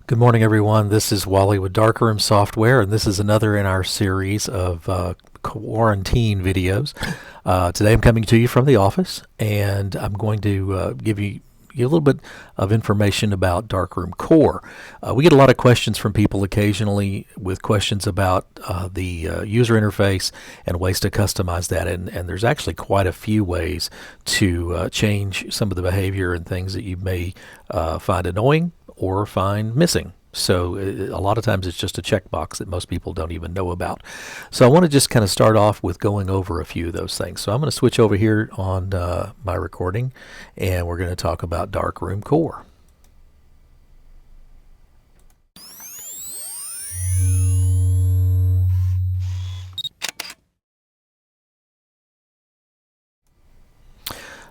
Good morning, everyone. This is Wally with Darkroom Software, and this is another in our series of quarantine videos. Today I'm coming to you from the office, and I'm going to give you a little bit of information about Darkroom Core. We get a lot of questions from people occasionally with questions about the user interface and ways to customize that, and there's actually quite a few ways to change some of the behavior and things that you may find annoying or find missing. So a lot of times it's just a checkbox that most people don't even know about. So I want to just kind of start off with going over a few of those things. So I'm going to switch over here on my recording, and we're going to talk about Darkroom Core.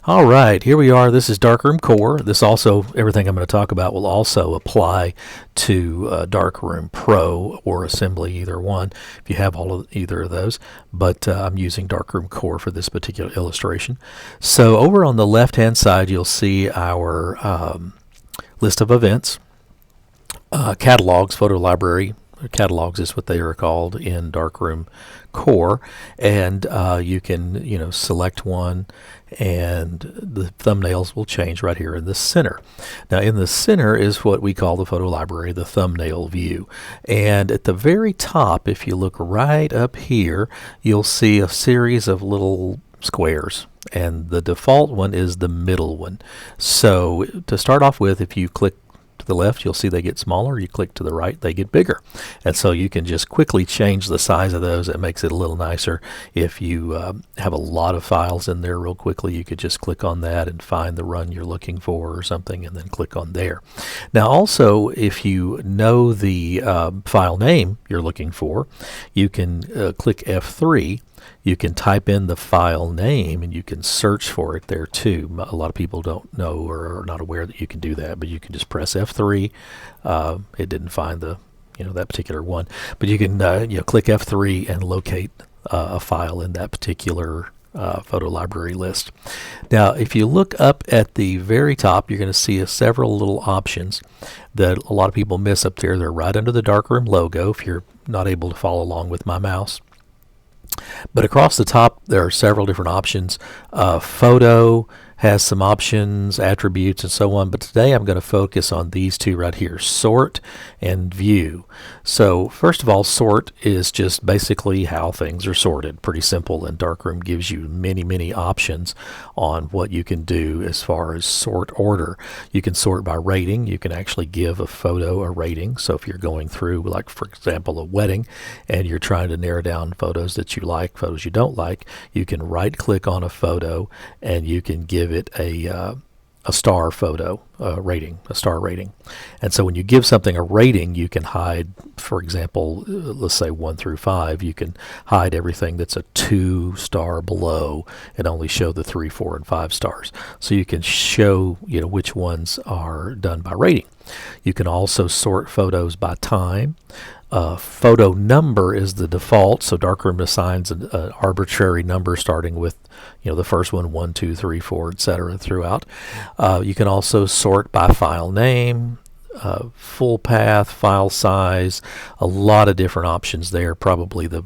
All right, here we are. This is Darkroom Core. This also, everything I'm going to talk about will also apply to Darkroom Pro or Assembly, either one, if you have either of those. But I'm using Darkroom Core for this particular illustration. So over on the left-hand side, you'll see our list of events, catalogs, photo library. Catalogs is what they are called in Darkroom Core, and you can select one, and the thumbnails will change right here in the center. Now in the center is what we call the photo library, the thumbnail view, and at the very top, if you look right up here, you'll see a series of little squares, and the default one is the middle one. So to start off with, if you click to the left, you'll see they get smaller. You click to the right, they get bigger. And so you can just quickly change the size of those. It makes it a little nicer. If you have a lot of files in there real quickly, you could just click on that and find the run you're looking for or something, and then click on there. Now also, if you know the file name you're looking for, you can click F3. You can type in the file name and you can search for it there too. A lot of people don't know or are not aware that you can do that, but you can just press F3. It didn't find the that particular one, but you can click F3 and locate a file in that particular photo library list. Now if you look up at the very top, you're going to see several little options that a lot of people miss up there. They're right under the Darkroom logo if you're not able to follow along with my mouse. But across the top, there are several different options. Photo has some options, attributes, and so on. But today I'm going to focus on these two right here, sort and view. So first of all, sort is just basically how things are sorted. Pretty simple, and Darkroom gives you many options on what you can do as far as sort order. You can sort by rating. You can actually give a photo a rating. So if you're going through, like for example, a wedding, and you're trying to narrow down photos that you like, photos you don't like, you can right click on a photo and you can give it a star photo rating, a star rating. And so when you give something a rating, you can hide, for example, let's say 1 through 5, you can hide everything that's a 2-star below and only show the 3, 4, and 5 stars. So you can show which ones are done by rating. You can also sort photos by time. Photo number is the default, so Darkroom assigns an arbitrary number starting with the first one, 1, 2, 3, 4, etc. throughout. You can also sort by file name, full path, file size, a lot of different options there. Probably the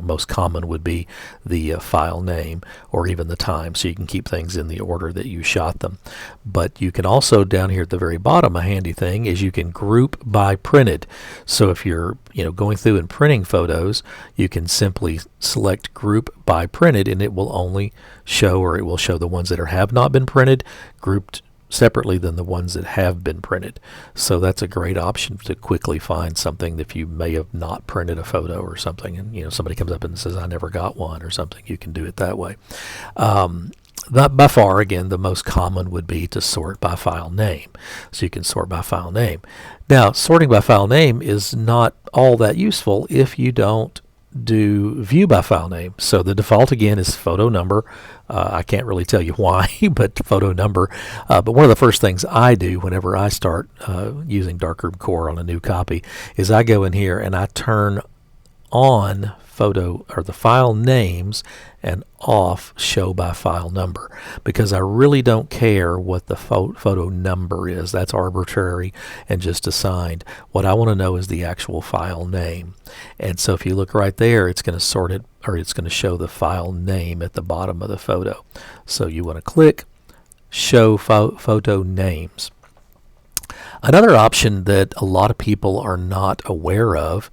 most common would be the file name or even the time, so you can keep things in the order that you shot them. But you can also, down here at the very bottom, a handy thing is you can group by printed. So if you're going through and printing photos, you can simply select group by printed, and it will only show, or it will show the ones that have not been printed grouped separately than the ones that have been printed. So that's a great option to quickly find something if you may have not printed a photo or something, and somebody comes up and says, I never got one or something. You can do it that way. That by far, again, the most common would be to sort by file name. So you can sort by file name. Now, sorting by file name is not all that useful if you don't do view by file name. So the default again is photo number. I can't really tell you why, but photo number. But one of the first things I do whenever I start using Darkroom Core on a new copy is I go in here and I turn on photo or the file names and off show by file number, because I really don't care what the photo number is. That's arbitrary and just assigned. What I want to know is the actual file name. And so if you look right there, it's going to sort it, or it's going to show the file name at the bottom of the photo. So you want to click show photo names. Another option that a lot of people are not aware of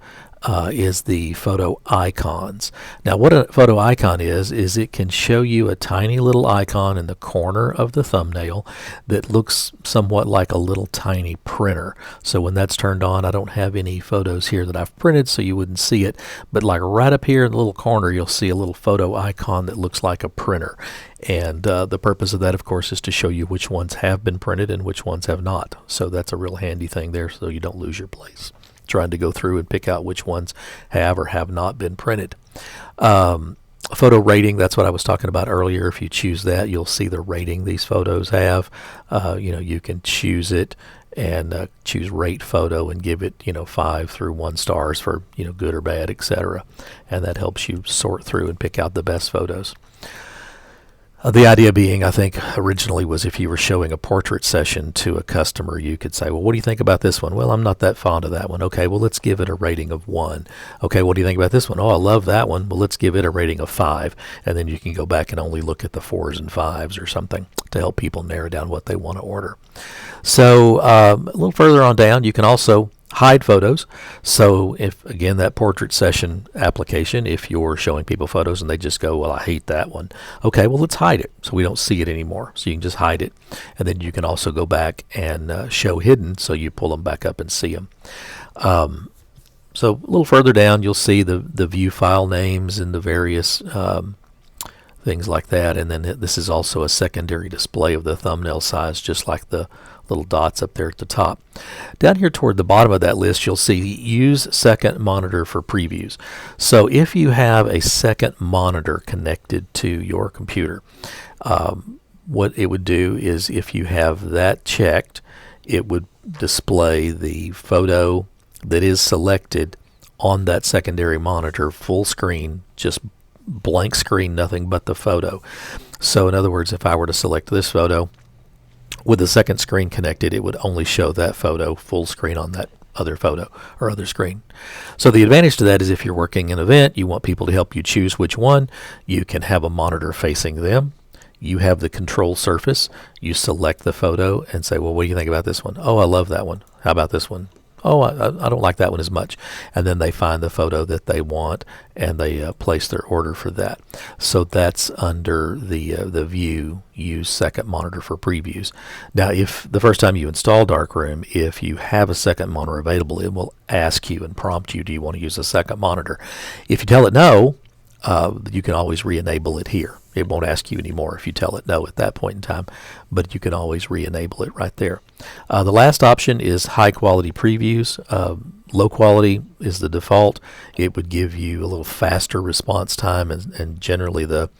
is the photo icons. Now what a photo icon is it can show you a tiny little icon in the corner of the thumbnail that looks somewhat like a little tiny printer. So when that's turned on, I don't have any photos here that I've printed, so you wouldn't see it, but like right up here in the little corner, you'll see a little photo icon that looks like a printer. And the purpose of that, of course, is to show you which ones have been printed and which ones have not. So that's a real handy thing there, so you don't lose your place trying to go through and pick out which ones have or have not been printed. Photo rating, that's what I was talking about earlier. If you choose that, you'll see the rating these photos have. You can choose it and choose rate photo and give it 5 through 1 stars for good or bad, etc. And that helps you sort through and pick out the best photos. The idea being, I think, originally was if you were showing a portrait session to a customer, you could say, well, what do you think about this one? Well, I'm not that fond of that one. Okay, well, let's give it a rating of 1. Okay, what do you think about this one? Oh, I love that one. Well, let's give it a rating of 5. And then you can go back and only look at the 4s and 5s or something to help people narrow down what they want to order. So a little further on down, you can also hide photos. So if, again, that portrait session application, if you're showing people photos and they just go, well, I hate that one. Okay, well, let's hide it so we don't see it anymore. So you can just hide it. And then you can also go back and show hidden, so you pull them back up and see them. So a little further down, you'll see the view file names and the various things like that. And then this is also a secondary display of the thumbnail size, just like the little dots up there at the top. Down here toward the bottom of that list, you'll see use second monitor for previews. So if you have a second monitor connected to your computer, what it would do is, if you have that checked, it would display the photo that is selected on that secondary monitor full screen, just blank screen, nothing but the photo. So in other words, if I were to select this photo with the second screen connected, it would only show that photo full screen on that other photo or other screen. So the advantage to that is, if you're working an event, you want people to help you choose which one, you can have a monitor facing them. You have the control surface. You select the photo and say, well, what do you think about this one? Oh, I love that one. How about this one? Oh, I don't like that one as much. And then they find the photo that they want and they place their order for that. So that's under the view, use second monitor for previews. Now, if the first time you install Darkroom, if you have a second monitor available, it will ask you and prompt you, do you want to use a second monitor? If you tell it no, you can always re-enable it here. It won't ask you anymore if you tell it no at that point in time, but you can always re-enable it right there. The last option is high quality previews. Low quality is the default. It would give you a little faster response time, and generally the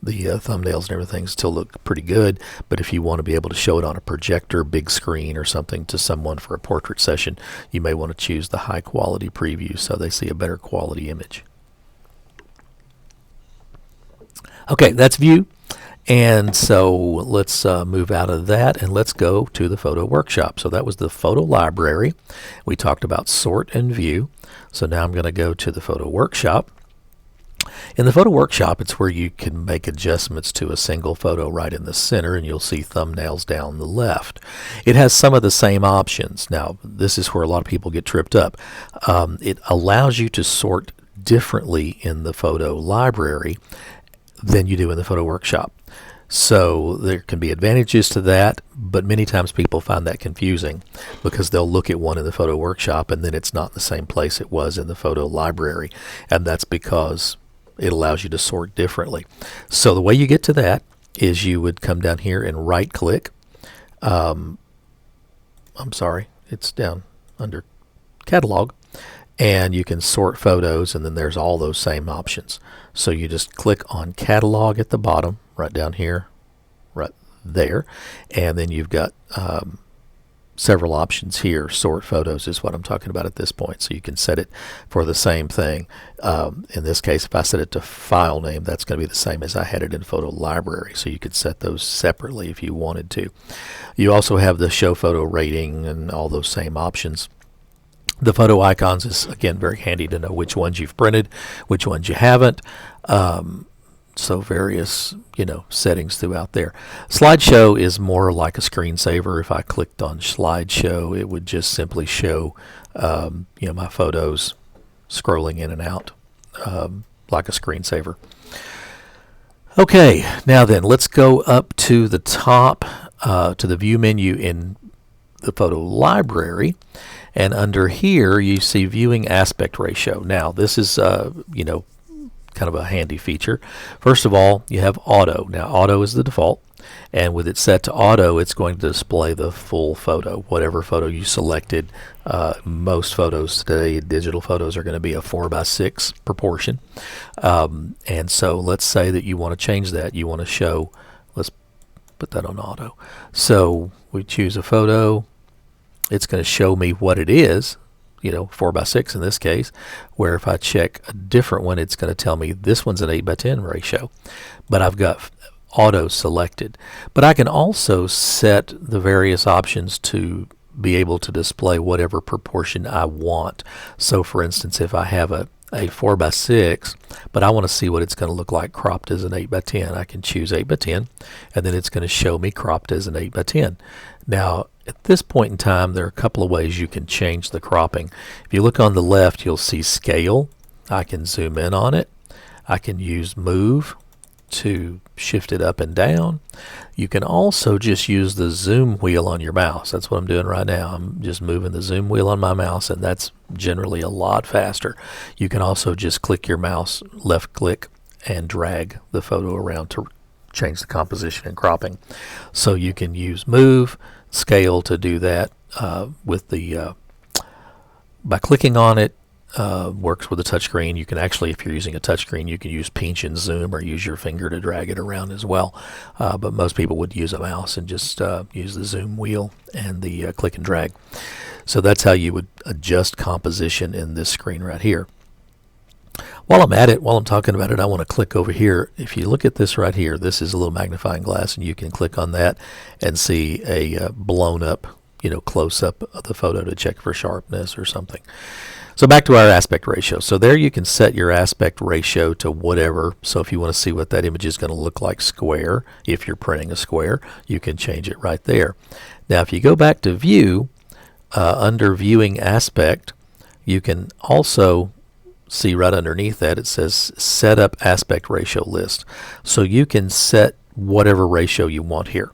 thumbnails and everything still look pretty good. But if you want to be able to show it on a projector, big screen or something to someone for a portrait session, you may want to choose the high quality preview so they see a better quality image. Okay, that's view. And so let's move out of that and let's go to the photo workshop. So that was the photo library. We talked about sort and view. So now I'm going to go to the photo workshop. In the photo workshop, it's where you can make adjustments to a single photo right in the center, and you'll see thumbnails down the left. It has some of the same options. Now, this is where a lot of people get tripped up. It allows you to sort differently in the photo library than you do in the photo workshop. So there can be advantages to that, but many times people find that confusing because they'll look at one in the photo workshop and then it's not the same place it was in the photo library, and that's because it allows you to sort differently. So the way you get to that is you would come down here and right click. I'm sorry, it's down under catalog, and you can sort photos, and then there's all those same options. So you just click on catalog at the bottom, right down here, right there, and then you've got several options here. Sort photos is what I'm talking about at this point. So you can set it for the same thing. In this case, if I set it to file name, that's going to be the same as I had it in photo library. So you could set those separately if you wanted to. You also have the show photo rating and all those same options. The photo icons is, again, very handy to know which ones you've printed, which ones you haven't. So various, settings throughout there. Slideshow is more like a screensaver. If I clicked on slideshow, it would just simply show, my photos scrolling in and out like a screensaver. Okay, now then, let's go up to the top to the view menu in the photo library. And under here, you see viewing aspect ratio. Now, this is, kind of a handy feature. First of all, you have auto. Now, auto is the default. And with it set to auto, it's going to display the full photo, whatever photo you selected. Most photos today, digital photos, are going to be a 4:6 proportion. And so let's say that you want to change that. You want to show, let's put that on auto. So we choose a photo. It's going to show me what it is, 4:6 in this case, where if I check a different one, it's going to tell me this one's an 8:10 ratio, but I've got auto selected. But I can also set the various options to be able to display whatever proportion I want. So for instance, if I have a 4:6, but I want to see what it's going to look like cropped as an 8:10, I can choose 8:10, and then it's going to show me cropped as an 8:10. Now, at this point in time, there are a couple of ways you can change the cropping. If you look on the left, you'll see scale. I can zoom in on it. I can use move to shift it up and down. You can also just use the zoom wheel on your mouse. That's what I'm doing right now. I'm just moving the zoom wheel on my mouse, and that's generally a lot faster. You can also just click your mouse, left click, and drag the photo around to change the composition and cropping. So you can use move, scale to do that with the by clicking on it. Works with a touchscreen. You can actually, if you're using a touchscreen, you can use pinch and zoom or use your finger to drag it around as well. But most people would use a mouse and just use the zoom wheel and the click and drag. So that's how you would adjust composition in this screen right here. While I'm at it, while I'm talking about it, I want to click over here. If you look at this right here, this is a little magnifying glass, and you can click on that and see a blown up, close up of the photo to check for sharpness or something. So back to our aspect ratio. So there you can set your aspect ratio to whatever. So if you want to see what that image is going to look like square, if you're printing a square, you can change it right there. Now if you go back to view, under viewing aspect, you can also see right underneath that it says set up aspect ratio list. So you can set whatever ratio you want here.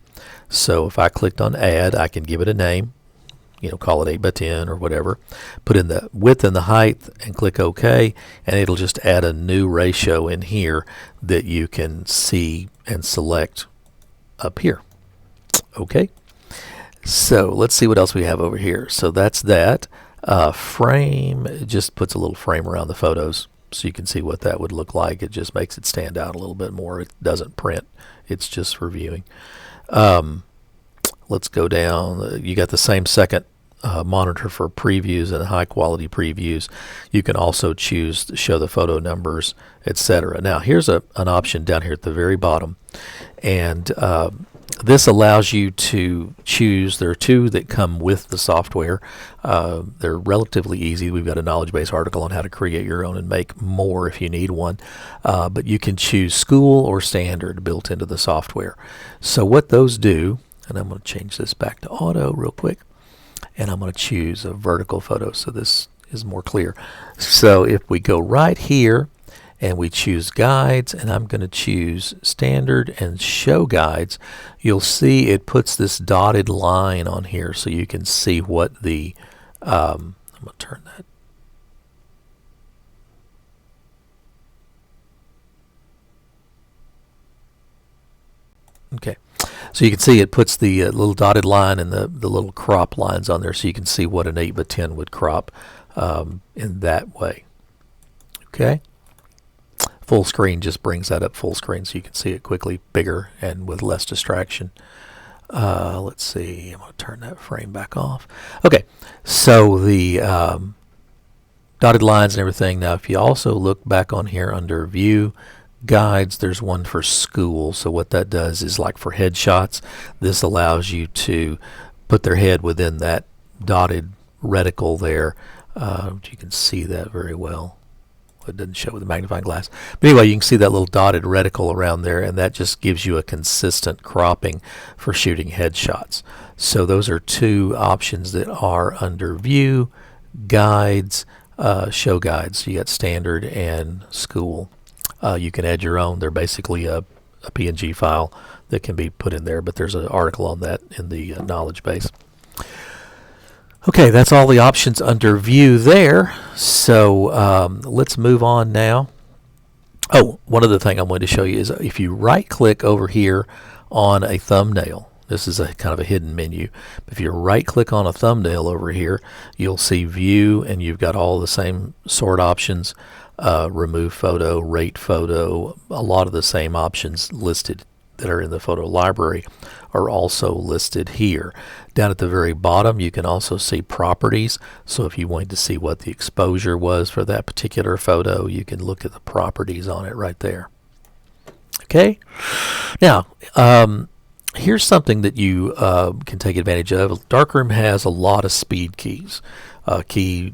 So if I clicked on add, I can give it a name, call it 8:10 or whatever, put in the width and the height and click OK, and it'll just add a new ratio in here that you can see and select up here. Okay, so let's see what else we have over here. So that's that. Frame, it just puts a little frame around the photos so you can see what that would look like. It just makes it stand out a little bit more. It doesn't print. It's just for viewing. Let's go down. You got the same second monitor for previews and high quality previews. You can also choose to show the photo numbers, etc. Now here's an option down here at the very bottom, and this allows you to choose. There are two that come with the software. They're relatively easy. We've got a knowledge base article on how to create your own and make more if you need one. But you can choose school or standard built into the software. So what those do, and I'm going to change this back to auto real quick, and I'm going to choose a vertical photo so this is more clear. So if we go right here and we choose guides, and I'm going to choose standard and show guides, you'll see it puts this dotted line on here so you can see what the I'm going to turn that. Okay, so you can see it puts the little dotted line and the little crop lines on there so you can see what an 8:10 would crop in that way. Okay. Full screen just brings that up full screen so you can see it quickly, bigger and with less distraction. Let's see, I'm going to turn that frame back off. Okay, so the dotted lines and everything. Now, if you also look back on here under View Guides, there's one for school. So what that does is, like for headshots, this allows you to put their head within that dotted reticle there. You can see that very well. It doesn't show with the magnifying glass. But anyway, you can see that little dotted reticle around there, and that just gives you a consistent cropping for shooting headshots. So those are two options that are under View, Guides, Show Guides. You got Standard and School. You can add your own. They're basically a PNG file that can be put in there, but there's an article on that in the knowledge base. Okay, that's all the options under View there. So let's move on now. Oh, one other thing I wanted to show you is if you right-click over here on a thumbnail, this is a kind of a hidden menu. If you right-click on a thumbnail over here, you'll see View, and you've got all the same sort options, remove photo, rate photo, a lot of the same options listed that are in the photo library are also listed here. Down at the very bottom, you can also see properties. So if you wanted to see what the exposure was for that particular photo, you can look at the properties on it right there. Okay. Now, here's something that you can take advantage of. Darkroom has a lot of speed keys, key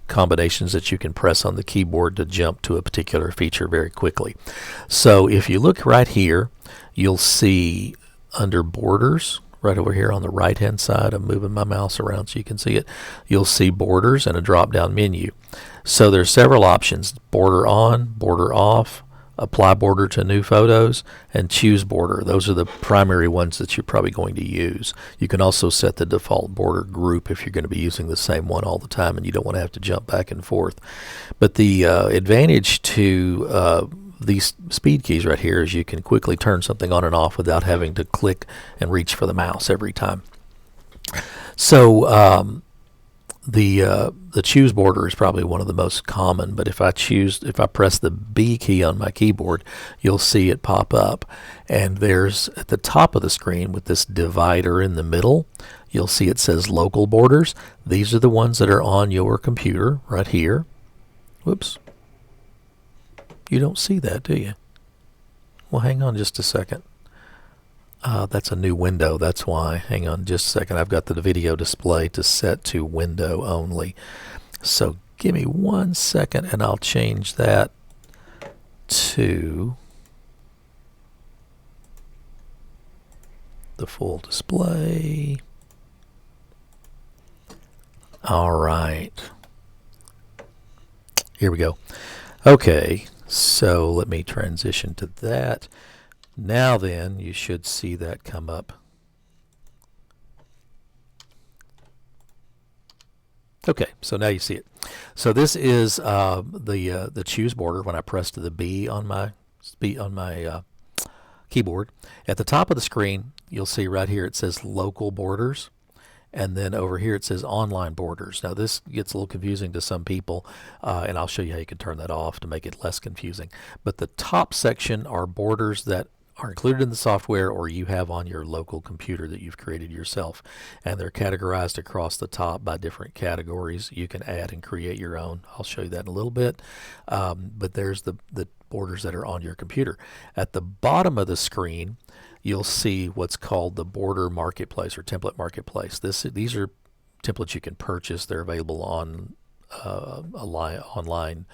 combinations that you can press on the keyboard to jump to a particular feature very quickly. So if you look right here, you'll see under Borders, right over here on the right hand side, I'm moving my mouse around so you can see it, you'll see Borders and a drop down menu. So there's several options: border on, border off, apply border to new photos, and choose border. Those are the primary ones that you're probably going to use. You can also set the default border group if you're going to be using the same one all the time and you don't want to have to jump back and forth. But the advantage to these speed keys right here is you can quickly turn something on and off without having to click and reach for the mouse every time. So the choose border is probably one of the most common, but if I press the B key on my keyboard, you'll see it pop up, and there's at the top of the screen with this divider in the middle, you'll see it says local borders. These are the ones that are on your computer right here. Whoops. You don't see that, do you? Well, hang on just a second. That's a new window, that's why. Hang on just a second. I've got the video display to set to window only. So give me 1 second and I'll change that to the full display. All right. Here we go. Okay, so let me transition to that. Now then, you should see that come up. Okay, so now you see it. So this is the choose border. When I pressed the B on my keyboard, at the top of the screen, you'll see right here it says local borders, and then over here it says online borders. Now this gets a little confusing to some people, and I'll show you how you can turn that off to make it less confusing. But the top section are borders that are included in the software or you have on your local computer that you've created yourself, and they're categorized across the top by different categories. You can add and create your own. I'll show you that in a little bit, but there's the borders that are on your computer. At the bottom of the screen, you'll see what's called the border marketplace or template marketplace. These are templates you can purchase. They're available on online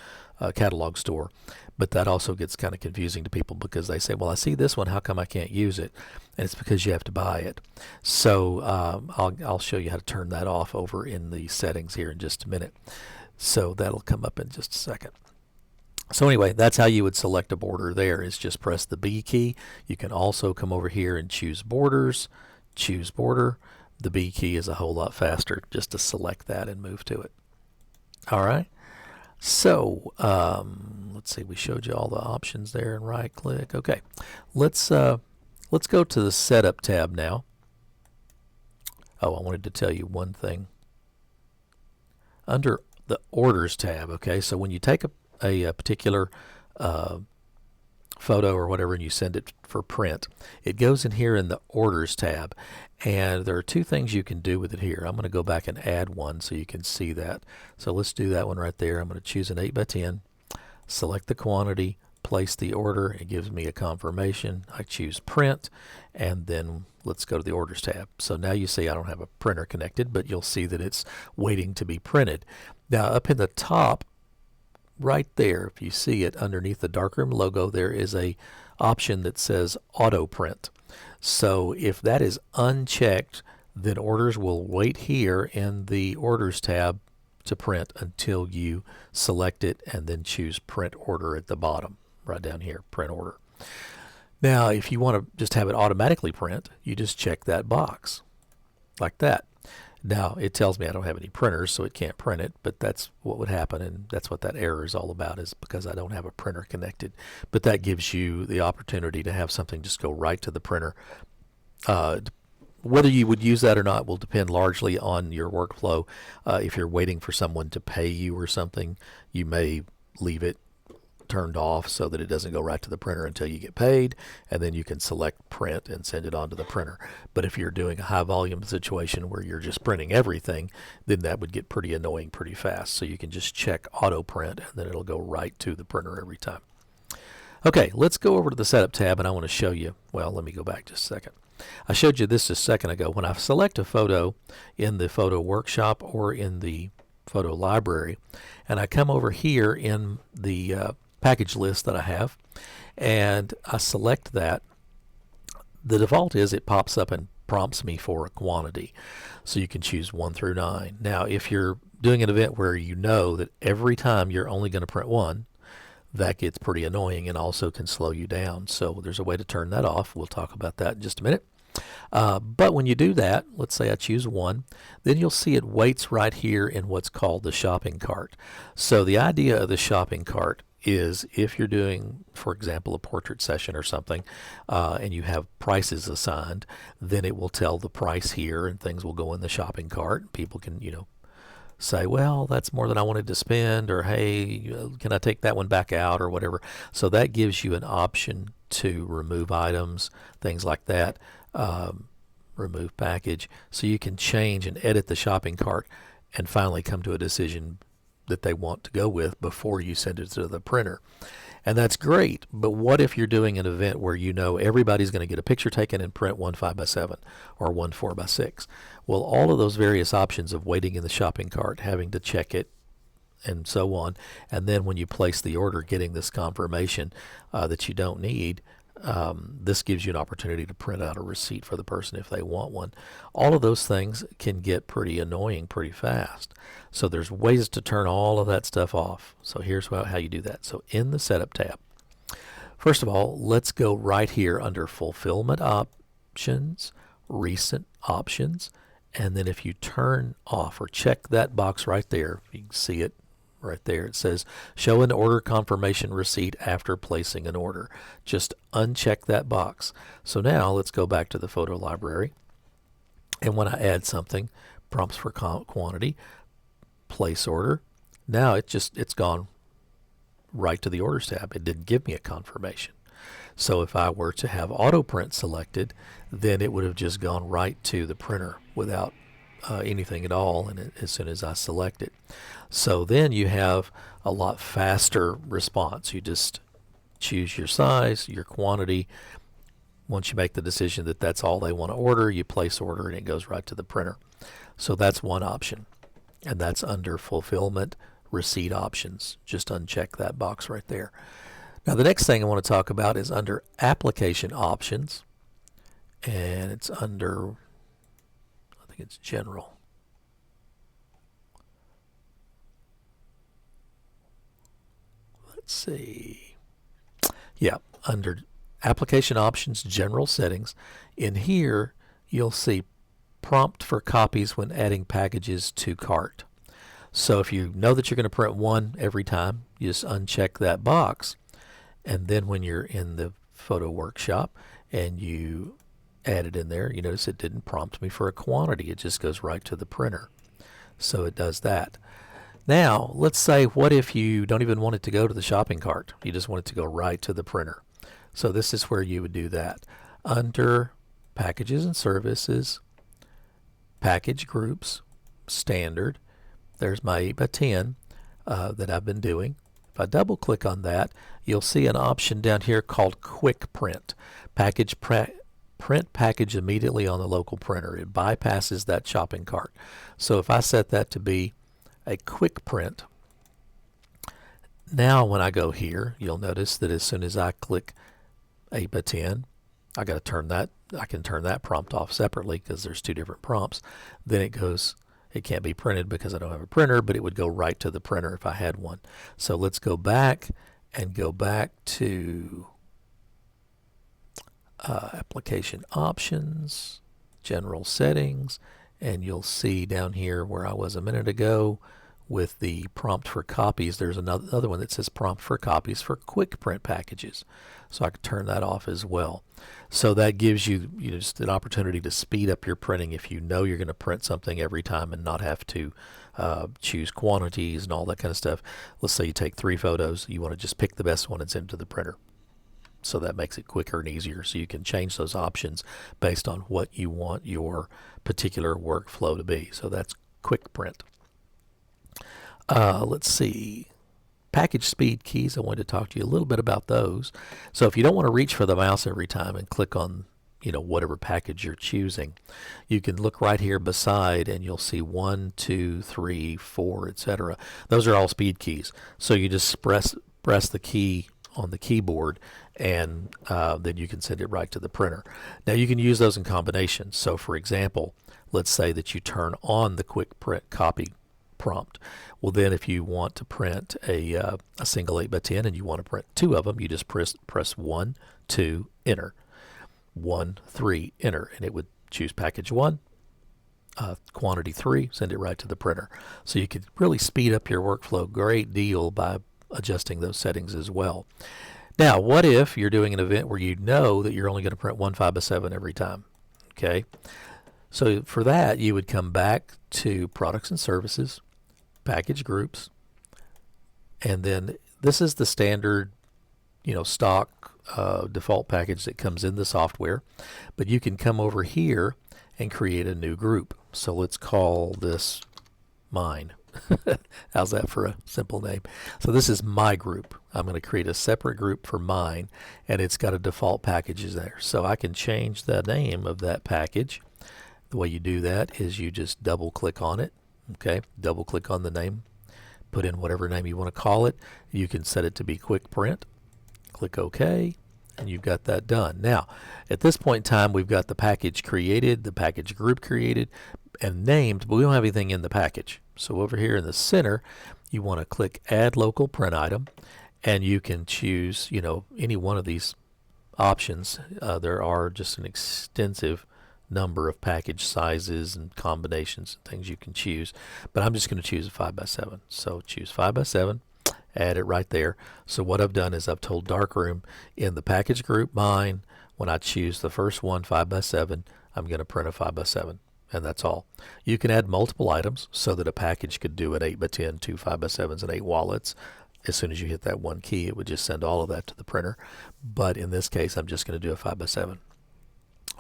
catalog store, but that also gets kind of confusing to people because they say, well, I see this one, how come I can't use it? And it's because you have to buy it. So I'll show you how to turn that off over in the settings here in just a minute. So that'll come up in just a second. So anyway, that's how you would select a border there, is just press the B key. You can also come over here and choose borders, choose border. The B key is a whole lot faster just to select that and move to it. All right. So let's see, we showed you all the options there and right click. Okay, let's go to the setup tab now. Oh, I wanted to tell you one thing. Under the orders tab, okay, so when you take a particular photo or whatever and you send it for print, it goes in here in the Orders tab. And there are two things you can do with it here. I'm going to go back and add one so you can see that. So let's do that one right there. I'm going to choose an 8x10, select the quantity, place the order. It gives me a confirmation. I choose print, and then let's go to the Orders tab. So now you see I don't have a printer connected, but you'll see that it's waiting to be printed. Now up in the top right there, if you see it underneath the Darkroom logo, there is a option that says auto print. So if that is unchecked, then orders will wait here in the Orders tab to print until you select it and then choose print order at the bottom, right down here, print order. Now if you want to just have it automatically print, you just check that box like that. Now it tells me I don't have any printers, so it can't print it, but that's what would happen, and that's what that error is all about, is because I don't have a printer connected. But that gives you the opportunity to have something just go right to the printer. Whether you would use that or not will depend largely on your workflow. If you're waiting for someone to pay you or something, you may leave it turned off so that it doesn't go right to the printer until you get paid, and then you can select print and send it on to the printer. But if you're doing a high volume situation where you're just printing everything, then that would get pretty annoying pretty fast. So you can just check auto print and then it'll go right to the printer every time. Okay, let's go over to the Setup tab, and I want to show you, well, let me go back just a second. I showed you this just a second ago. When I select a photo in the Photo Workshop or in the Photo Library, and I come over here in the package list that I have, and I select that, the default is it pops up and prompts me for a quantity. So you can choose 1 through 9. Now if you're doing an event where you know that every time you're only going to print one, that gets pretty annoying and also can slow you down. So there's a way to turn that off. We'll talk about that in just a minute. But when you do that, let's say I choose 1, then you'll see it waits right here in what's called the shopping cart. So the idea of the shopping cart is if you're doing, for example, a portrait session or something, and you have prices assigned, then it will tell the price here and things will go in the shopping cart. People can, say, well, that's more than I wanted to spend, or hey, can I take that one back out, or whatever. So that gives you an option to remove items, things like that, remove package, so you can change and edit the shopping cart and finally come to a decision that they want to go with before you send it to the printer. And that's great, but what if you're doing an event where you know everybody's going to get a picture taken and print one 5x7 or one 4x6? Well, all of those various options of waiting in the shopping cart, having to check it, and so on, and then when you place the order, getting this confirmation that you don't need, this gives you an opportunity to print out a receipt for the person if they want one. All of those things can get pretty annoying pretty fast. So there's ways to turn all of that stuff off. So here's how you do that. So in the Setup tab, first of all, let's go right here under Fulfillment Options, Recent Options, and then if you turn off or check that box right there, you can see it right there. It says show an order confirmation receipt after placing an order. Just uncheck that box. So now let's go back to the Photo Library, and when I add something, prompts for quantity, place order. Now it's gone right to the Orders tab. It didn't give me a confirmation. So if I were to have auto print selected, then it would have just gone right to the printer without anything at all, and as soon as I select it. So then you have a lot faster response. You just choose your size, your quantity. Once you make the decision that that's all they want to order, you place order and it goes right to the printer. So that's one option, and that's under Fulfillment Receipt Options. Just uncheck that box right there. Now the next thing I want to talk about is under Application Options, and it's under, I think it's General. Let's see. Yeah, under Application Options, General Settings. In here, you'll see Prompt for copies when adding packages to cart. So if you know that you're going to print one every time, you just uncheck that box. And then when you're in the Photo Workshop and you add it in there, you notice it didn't prompt me for a quantity. It just goes right to the printer. So it does that. Now, let's say, what if you don't even want it to go to the shopping cart? You just want it to go right to the printer. So this is where you would do that. Under Packages and Services, Package Groups, Standard, there's my 8x10 that I've been doing. If I double click on that, you'll see an option down here called Quick Print. Print package immediately on the local printer. It bypasses that shopping cart. So if I set that to be a quick print, now when I go here, you'll notice that as soon as I click 8x10, I got to turn that. I can turn that prompt off separately because there's two different prompts. Then it goes. It can't be printed because I don't have a printer, but it would go right to the printer if I had one. So let's go back and go back to Application Options, General Settings, and you'll see down here where I was a minute ago with the prompt for copies, there's another one that says prompt for copies for quick print packages. So I can turn that off as well. So that gives you, just an opportunity to speed up your printing if you know you're going to print something every time and not have to choose quantities and all that kind of stuff. Let's say you take 3 photos, you want to just pick the best one and send it to the printer. So that makes it quicker and easier. So you can change those options based on what you want your particular workflow to be. So that's quick print. Let's see. Package speed keys. I wanted to talk to you a little bit about those. So if you don't want to reach for the mouse every time and click on whatever package you're choosing, you can look right here beside and you'll see 1, 2, 3, 4, etc. Those are all speed keys. So you just press the key on the keyboard and then you can send it right to the printer. Now you can use those in combination. So for example, let's say that you turn on the quick print copy prompt. Well, then if you want to print a single 8x10 and you want to print 2 of them, you just press 1, 2, enter. 1, 3, enter, and it would choose package 1, quantity 3, send it right to the printer. So you could really speed up your workflow a great deal by adjusting those settings as well. Now, what if you're doing an event where you know that you're only going to print 1 5x7 every time? Okay, so for that you would come back to Products and Services, Package Groups, and then this is the standard stock default package that comes in the software, but you can come over here and create a new group. So let's call this Mine. How's that for a simple name? So this is my group. I'm going to create a separate group for mine, and it's got a default packages there. So I can change the name of that package. The way you do that is you just double click on it. Okay, double click on the name, put in whatever name you want to call it. You can set it to be quick print. Click OK, and you've got that done. Now, at this point in time, we've got the package created, the package group created, and named, but we don't have anything in the package. So over here in the center, you want to click Add Local Print Item, and you can choose, any one of these options. There are just an extensive number of package sizes and combinations and things you can choose, but I'm just going to choose a 5x7. So choose 5x7, add it right there. So what I've done is I've told Darkroom in the package group mine, when I choose the first one, 5x7, I'm going to print a 5x7. And that's all. You can add multiple items so that a package could do an 8x10, 2 5x7s, and 8 wallets. As soon as you hit that one key, it would just send all of that to the printer. But in this case, I'm just going to do a 5x7.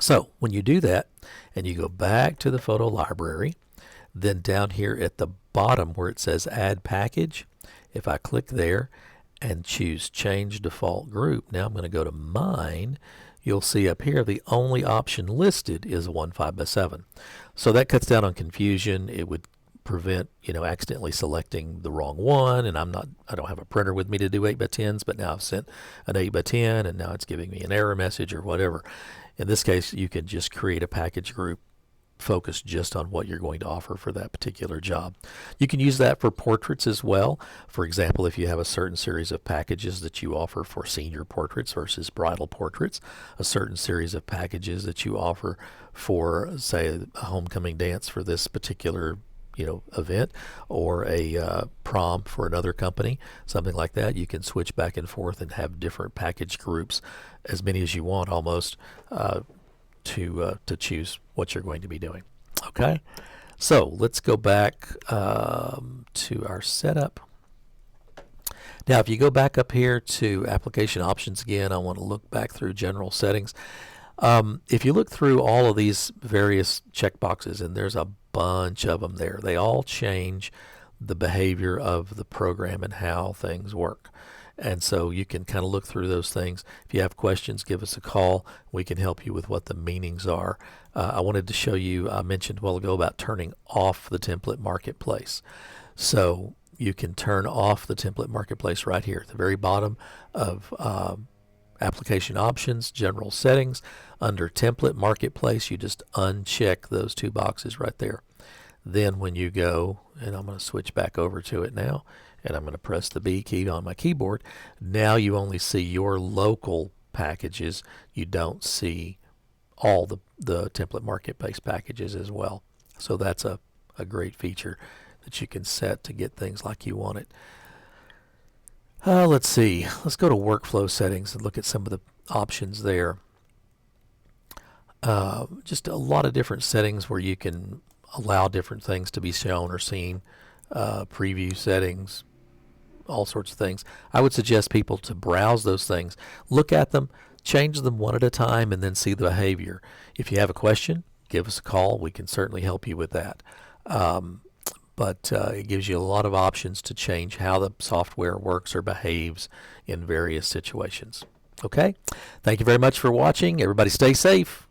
So when you do that and you go back to the photo library, then down here at the bottom where it says Add Package, if I click there and choose Change Default Group, now I'm going to go to Mine. You'll see up here the only option listed is 1 5x7. So that cuts down on confusion. It would prevent accidentally selecting the wrong one, and I don't have a printer with me to do 8x10s, but now I've sent an 8x10 and now it's giving me an error message or whatever. In this case, you can just create a package group focused just on what you're going to offer for that particular job. You can use that for portraits as well. For example, if you have a certain series of packages that you offer for senior portraits versus bridal portraits, a certain series of packages that you offer for, say, a homecoming dance for this particular event, or a prom for another company, something like that, you can switch back and forth and have different package groups, as many as you want almost, to choose what you're going to be doing. Okay, so let's go back to our setup. Now, if you go back up here to application options again, I want to look back through general settings. If you look through all of these various checkboxes, and there's a bunch of them there, they all change the behavior of the program and how things work. And so you can kind of look through those things. If you have questions, give us a call. We can help you with what the meanings are. I wanted to show you, I mentioned a while ago about turning off the template marketplace. So you can turn off the template marketplace right here at the very bottom of application options, general settings. Under template marketplace, you just uncheck those two boxes right there. Then when you go, and I'm going to switch back over to it now, and I'm going to press the B key on my keyboard. Now you only see your local packages. You don't see all the template marketplace packages as well. So that's a great feature that you can set to get things like you want it. Let's see. Let's go to workflow settings and look at some of the options there. Just a lot of different settings where you can allow different things to be shown or seen, preview settings, all sorts of things. I would suggest people to browse those things, look at them, change them one at a time, and then see the behavior. If you have a question, give us a call. We can certainly help you with that. But it gives you a lot of options to change how the software works or behaves in various situations. Okay? Thank you very much for watching. Everybody stay safe.